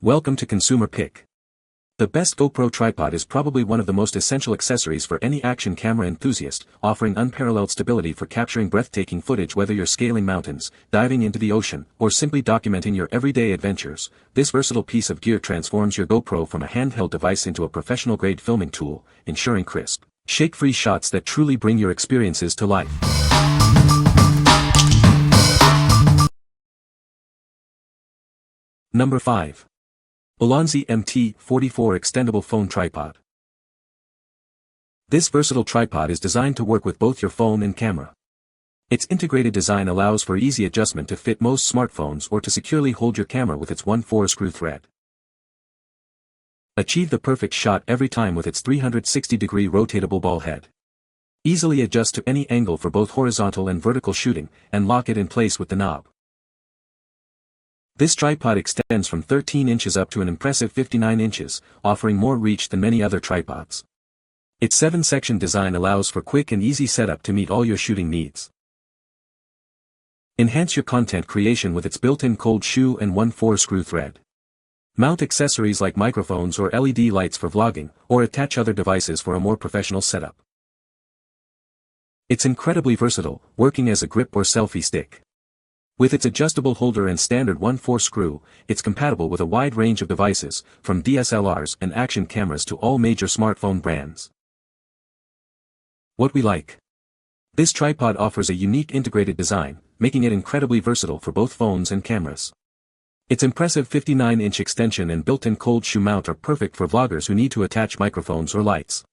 Welcome to Consumer Pick. The best GoPro tripod is probably one of the most essential accessories for any action camera enthusiast, offering unparalleled stability for capturing breathtaking footage whether you're scaling mountains, diving into the ocean, or simply documenting your everyday adventures. This versatile piece of gear transforms your GoPro from a handheld device into a professional-grade filming tool, ensuring crisp, shake-free shots that truly bring your experiences to life. Number 5. ULANZI MT44 Extendable Phone Tripod. This versatile tripod is designed to work with both your phone and camera. Its integrated design allows for easy adjustment to fit most smartphones or to securely hold your camera with its 1/4 screw thread. Achieve the perfect shot every time with its 360-degree rotatable ball head. Easily adjust to any angle for both horizontal and vertical shooting, and lock it in place with the knob. This tripod extends from 13 inches up to an impressive 59 inches, offering more reach than many other tripods. Its 7-section design allows for quick and easy setup to meet all your shooting needs. Enhance your content creation with its built-in cold shoe and 1/4 screw thread. Mount accessories like microphones or LED lights for vlogging, or attach other devices for a more professional setup. It's incredibly versatile, working as a grip or selfie stick. With its adjustable holder and standard 1/4 screw, it's compatible with a wide range of devices, from DSLRs and action cameras to all major smartphone brands. What we like. This tripod offers a unique integrated design, making it incredibly versatile for both phones and cameras. Its impressive 59-inch extension and built-in cold shoe mount are perfect for vloggers who need to attach microphones or lights.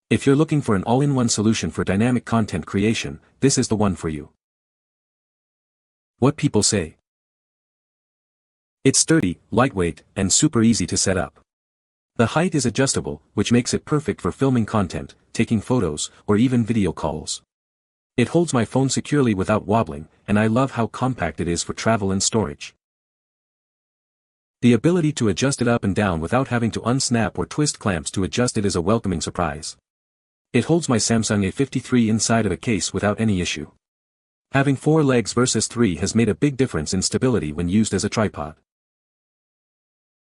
If you're looking for an all-in-one solution for dynamic content creation, this is the one for you. What people say. It's sturdy, lightweight, and super easy to set up. The height is adjustable, which makes it perfect for filming content, taking photos, or even video calls. It holds my phone securely without wobbling, and I love how compact it is for travel and storage. The ability to adjust it up and down without having to unsnap or twist clamps to adjust it is a welcoming surprise. It holds my Samsung A53 inside of a case without any issue. Having 4 legs versus 3 has made a big difference in stability when used as a tripod.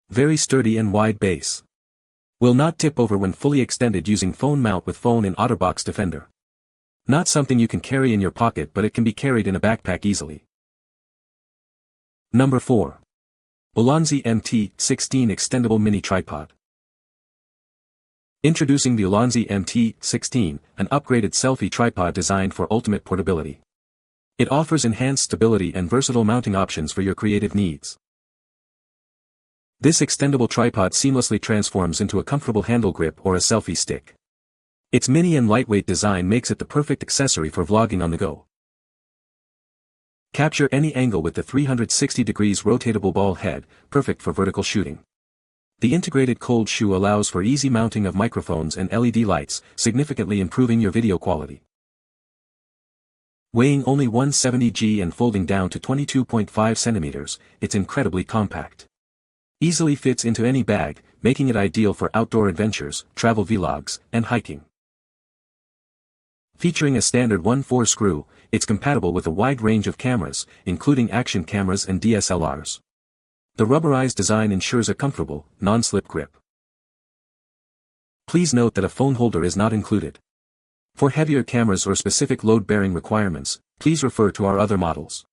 Very sturdy and wide base. Will not tip over when fully extended using phone mount with phone in OtterBox Defender. Not something you can carry in your pocket, but it can be carried in a backpack easily. Number 4. ULANZI MT16 Extendable Mini Tripod. Introducing the ULANZI MT16, an upgraded selfie tripod designed for ultimate portability. It offers enhanced stability and versatile mounting options for your creative needs. This extendable tripod seamlessly transforms into a comfortable handle grip or a selfie stick. Its mini and lightweight design makes it the perfect accessory for vlogging on the go. Capture any angle with the 360 degrees rotatable ball head, perfect for vertical shooting. The integrated cold shoe allows for easy mounting of microphones and LED lights, significantly improving your video quality. Weighing only 170 g and folding down to 22.5 centimeters, it's incredibly compact. Easily fits into any bag, making it ideal for outdoor adventures, travel vlogs, and hiking. Featuring a standard 1/4 screw, it's compatible with a wide range of cameras, including action cameras and DSLRs. The rubberized design ensures a comfortable, non-slip grip. Please note that a phone holder is not included. For heavier cameras or specific load-bearing requirements, please refer to our other models.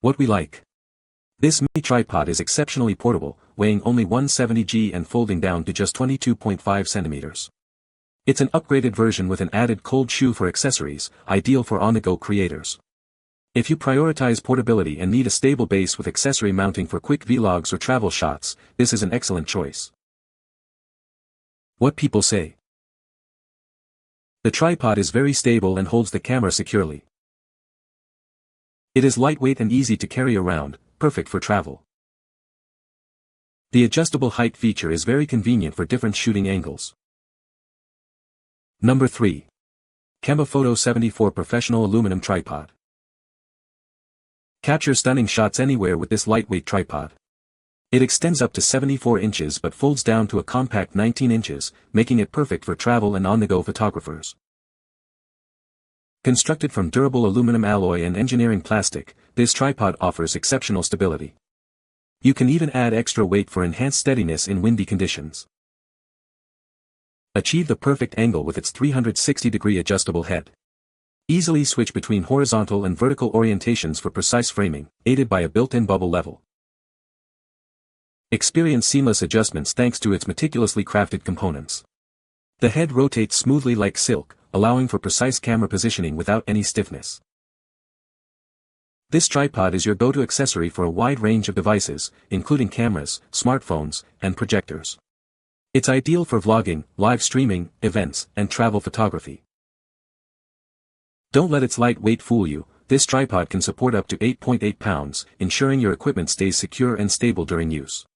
What we like. This mini tripod is exceptionally portable, weighing only 170 g and folding down to just 22.5 centimeters. It's an upgraded version with an added cold shoe for accessories, ideal for on-the-go creators. If you prioritize portability and need a stable base with accessory mounting for quick vlogs or travel shots, this is an excellent choice. What people say. The tripod is very stable and holds the camera securely. It is lightweight and easy to carry around, perfect for travel. The adjustable height feature is very convenient for different shooting angles. Number 3. CAMBOFOTO 74 Professional Aluminum Tripod. Capture stunning shots anywhere with this lightweight tripod. It extends up to 74 inches but folds down to a compact 19 inches, making it perfect for travel and on-the-go photographers. Constructed from durable aluminum alloy and engineering plastic, this tripod offers exceptional stability. You can even add extra weight for enhanced steadiness in windy conditions. Achieve the perfect angle with its 360-degree adjustable head. Easily switch between horizontal and vertical orientations for precise framing, aided by a built-in bubble level. Experience seamless adjustments thanks to its meticulously crafted components. The head rotates smoothly like silk, allowing for precise camera positioning without any stiffness. This tripod is your go-to accessory for a wide range of devices, including cameras, smartphones, and projectors. It's ideal for vlogging, live streaming, events, and travel photography. Don't let its light weight fool you. This tripod can support up to 8.8 pounds, ensuring your equipment stays secure and stable during use.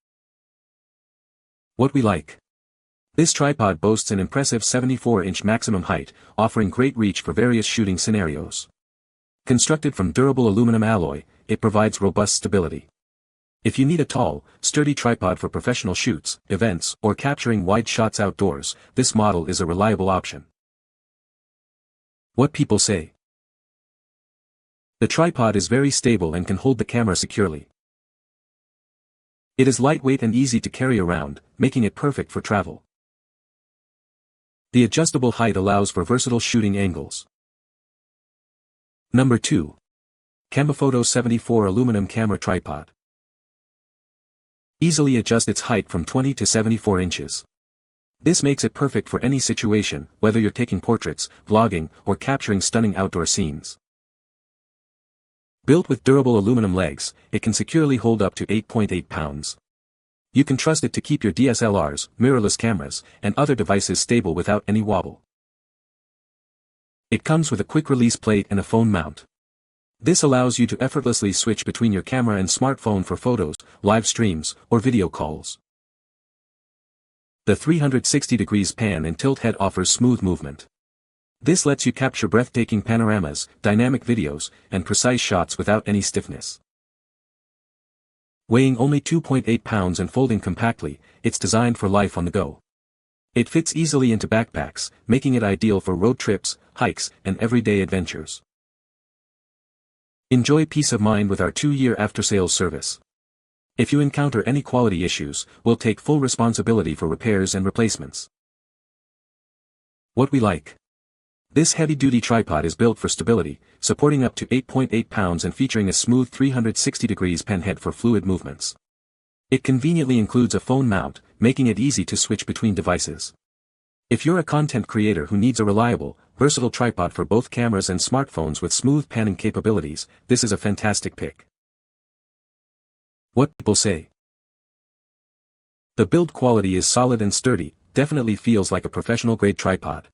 What we like. This tripod boasts an impressive 74-inch maximum height, offering great reach for various shooting scenarios. Constructed from durable aluminum alloy, it provides robust stability. If you need a tall, sturdy tripod for professional shoots, events, or capturing wide shots outdoors, this model is a reliable option. What people say. The tripod is very stable and can hold the camera securely. It is lightweight and easy to carry around, making it perfect for travel. The adjustable height allows for versatile shooting angles. Number 2. CAMBOFOTO 74 Aluminum Camera Tripod. Easily adjust its height from 20 to 74 inches. This makes it perfect for any situation, whether you're taking portraits, vlogging, or capturing stunning outdoor scenes. Built with durable aluminum legs, it can securely hold up to 8.8 pounds. You can trust it to keep your DSLRs, mirrorless cameras, and other devices stable without any wobble. It comes with a quick-release plate and a phone mount. This allows you to effortlessly switch between your camera and smartphone for photos, live streams, or video calls. The 360 degrees pan and tilt head offers smooth movement. This lets you capture breathtaking panoramas, dynamic videos, and precise shots without any stiffness. Weighing only 2.8 pounds and folding compactly, it's designed for life on the go. It fits easily into backpacks, making it ideal for road trips, hikes, and everyday adventures. Enjoy peace of mind with our 2-year after-sales service. If you encounter any quality issues, we'll take full responsibility for repairs and replacements. What we like. This heavy-duty tripod is built for stability, supporting up to 8.8 pounds and featuring a smooth 360 degrees pen head for fluid movements. It conveniently includes a phone mount, making it easy to switch between devices. If you're a content creator who needs a reliable, versatile tripod for both cameras and smartphones with smooth panning capabilities, this is a fantastic pick. What people say. The build quality is solid and sturdy, definitely feels like a professional-grade tripod.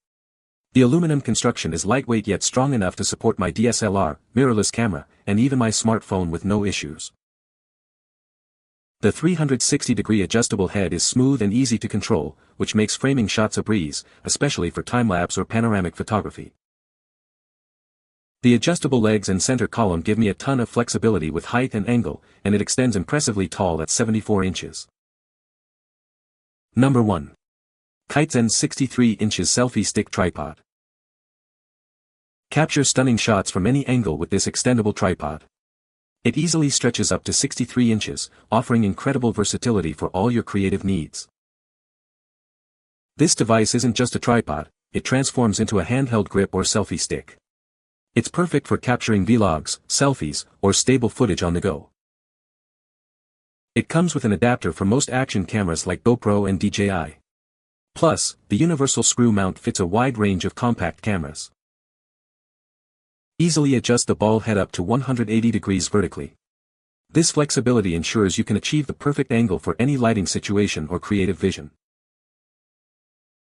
The aluminum construction is lightweight yet strong enough to support my DSLR, mirrorless camera, and even my smartphone with no issues. The 360-degree adjustable head is smooth and easy to control, which makes framing shots a breeze, especially for time-lapse or panoramic photography. The adjustable legs and center column give me a ton of flexibility with height and angle, and it extends impressively tall at 74 inches. Number 1. Kaitezenz 63 inches Selfie Stick Tripod. Capture stunning shots from any angle with this extendable tripod. It easily stretches up to 63 inches, offering incredible versatility for all your creative needs. This device isn't just a tripod, it transforms into a handheld grip or selfie stick. It's perfect for capturing vlogs, selfies, or stable footage on the go. It comes with an adapter for most action cameras like GoPro and DJI. Plus, the universal screw mount fits a wide range of compact cameras. Easily adjust the ball head up to 180 degrees vertically. This flexibility ensures you can achieve the perfect angle for any lighting situation or creative vision.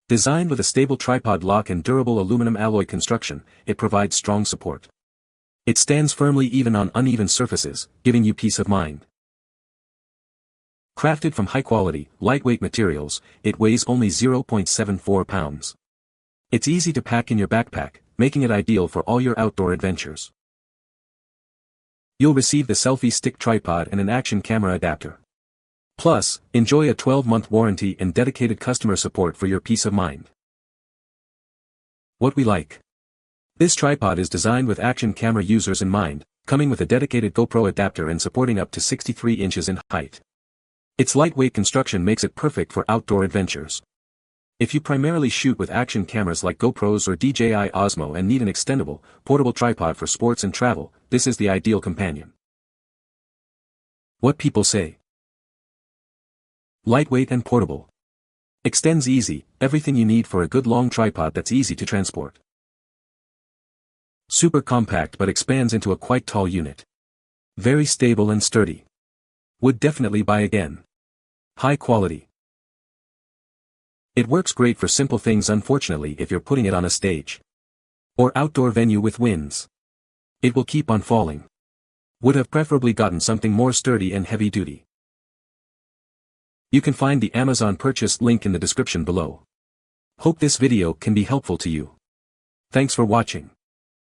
Designed with a stable tripod lock and durable aluminum alloy construction, it provides strong support. It stands firmly even on uneven surfaces, giving you peace of mind. Crafted from high-quality, lightweight materials, it weighs only 0.74 pounds. It's easy to pack in your backpack, making it ideal for all your outdoor adventures. You'll receive the selfie stick tripod and an action camera adapter. Plus, enjoy a 12-month warranty and dedicated customer support for your peace of mind. What we like. This tripod is designed with action camera users in mind, coming with a dedicated GoPro adapter and supporting up to 63 inches in height. Its lightweight construction makes it perfect for outdoor adventures. If you primarily shoot with action cameras like GoPros or DJI Osmo and need an extendable, portable tripod for sports and travel, this is the ideal companion. What people say. Lightweight and portable. Extends easy, everything you need for a good long tripod that's easy to transport. Super compact but expands into a quite tall unit. Very stable and sturdy. Would definitely buy again. High quality. It works great for simple things, unfortunately if you're putting it on a stage or outdoor venue with winds. It will keep on falling. Would have preferably gotten something more sturdy and heavy duty. You can find the Amazon purchase link in the description below. Hope this video can be helpful to you. Thanks for watching.